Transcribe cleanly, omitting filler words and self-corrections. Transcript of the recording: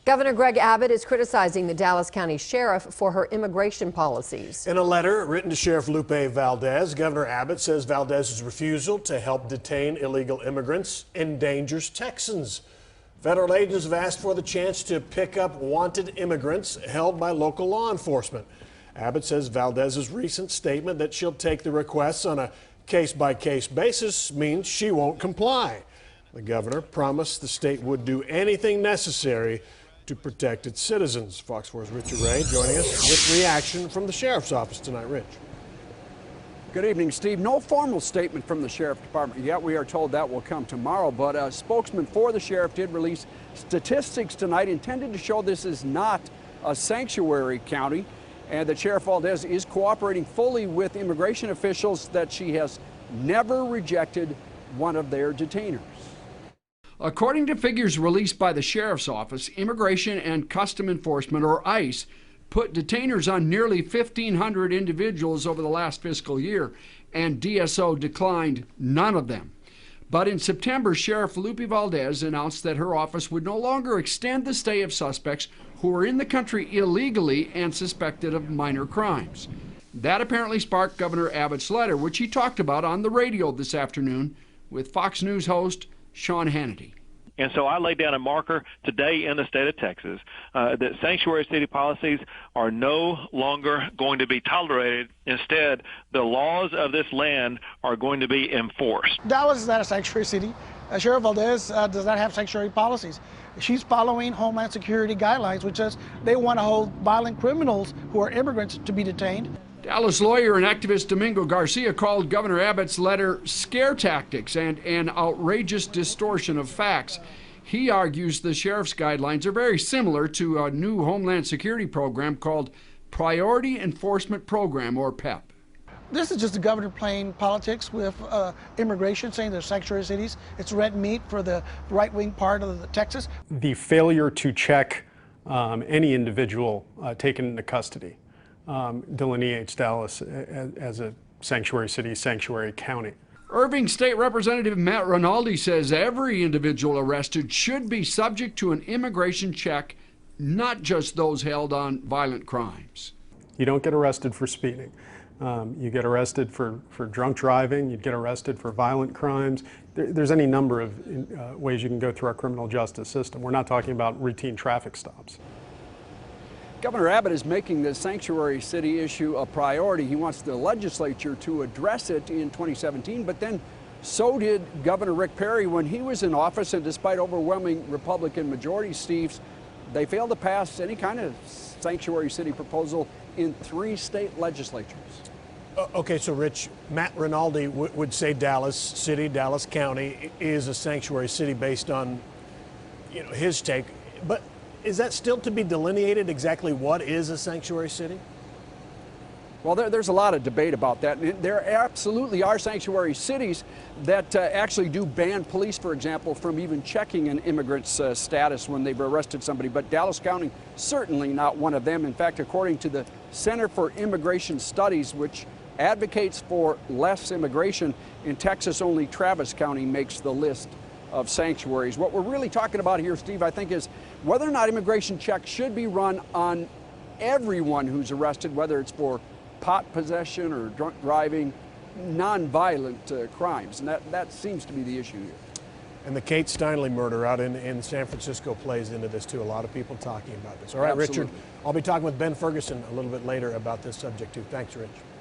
Governor Greg Abbott is criticizing the Dallas County Sheriff for her immigration policies. In a letter written to Sheriff Lupe Valdez, Governor Abbott says Valdez's refusal to help detain illegal immigrants endangers Texans. Federal agents have asked for the chance to pick up wanted immigrants held by local law enforcement. Abbott says Valdez's recent statement that she'll take the requests on a case-by-case basis means she won't comply. The governor promised the state would do anything necessary to protect its citizens. Fox 4's Richard Ray joining us with reaction from the sheriff's office tonight. Rich. Good evening, Steve. No formal statement from the sheriff department yet. We are told that will come tomorrow, but a spokesman for the sheriff did release statistics tonight intended to show this is not a sanctuary county, and that Sheriff Valdez is cooperating fully with immigration officials, that she has never rejected one of their detainers. According to figures released by the sheriff's office, Immigration and Custom Enforcement, or ICE, put detainers on nearly 1,500 individuals over the last fiscal year, and DSO declined none of them. But in September, Sheriff Lupe Valdez announced that her office would no longer extend the stay of suspects who were in the country illegally and suspected of minor crimes. That apparently sparked Governor Abbott's letter, which he talked about on the radio this afternoon with Fox News host Sean Hannity. And so I laid down a marker today in the state of Texas that sanctuary city policies are no longer going to be tolerated. Instead, the laws of this land are going to be enforced. Dallas is not a sanctuary city. Sheriff Valdez does not have sanctuary policies. She's following Homeland Security guidelines, which says they want to hold violent criminals who are immigrants to be detained. Dallas lawyer and activist Domingo Garcia called Governor Abbott's letter scare tactics and an outrageous distortion of facts. He argues the sheriff's guidelines are very similar to a new Homeland Security program called Priority Enforcement Program, or PEP. This is just the governor playing politics with immigration, saying they're sanctuary cities. It's red meat for the right-wing part of Texas. The failure to check any individual taken into custody delineates Dallas as a sanctuary city, sanctuary county. Irving State Representative Matt Rinaldi says every individual arrested should be subject to an immigration check, not just those held on violent crimes. You don't get arrested for speeding. You get arrested for drunk driving. You get arrested for violent crimes. There's any number of ways you can go through our criminal justice system. We're not talking about routine traffic stops. Governor Abbott is making the sanctuary city issue a priority. He wants the legislature to address it in 2017, but then so did Governor Rick Perry when he was in office, and despite overwhelming Republican majorities, Steve, they failed to pass any kind of sanctuary city proposal in 3 state legislatures. Okay, so Rich, Matt Rinaldi would say Dallas City, Dallas County is a sanctuary city based on, his take, but is that still to be delineated exactly what is a sanctuary city? Well, there's a lot of debate about that. There absolutely are sanctuary cities that actually do ban police, for example, from even checking an immigrant's status when they've arrested somebody. But Dallas County, certainly not one of them. In fact, according to the Center for Immigration Studies, which advocates for less immigration, in Texas, only Travis County makes the list of sanctuaries. What we're really talking about here, Steve, I think, is whether or not immigration checks should be run on everyone who's arrested, whether it's for pot possession or drunk driving, non-violent crimes. And that seems to be the issue here. And the Kate Steinle murder out in San Francisco plays into this too. A lot of people talking about this. All right, Absolutely. Richard, I'll be talking with Ben Ferguson a little bit later about this subject too. Thanks, Rich.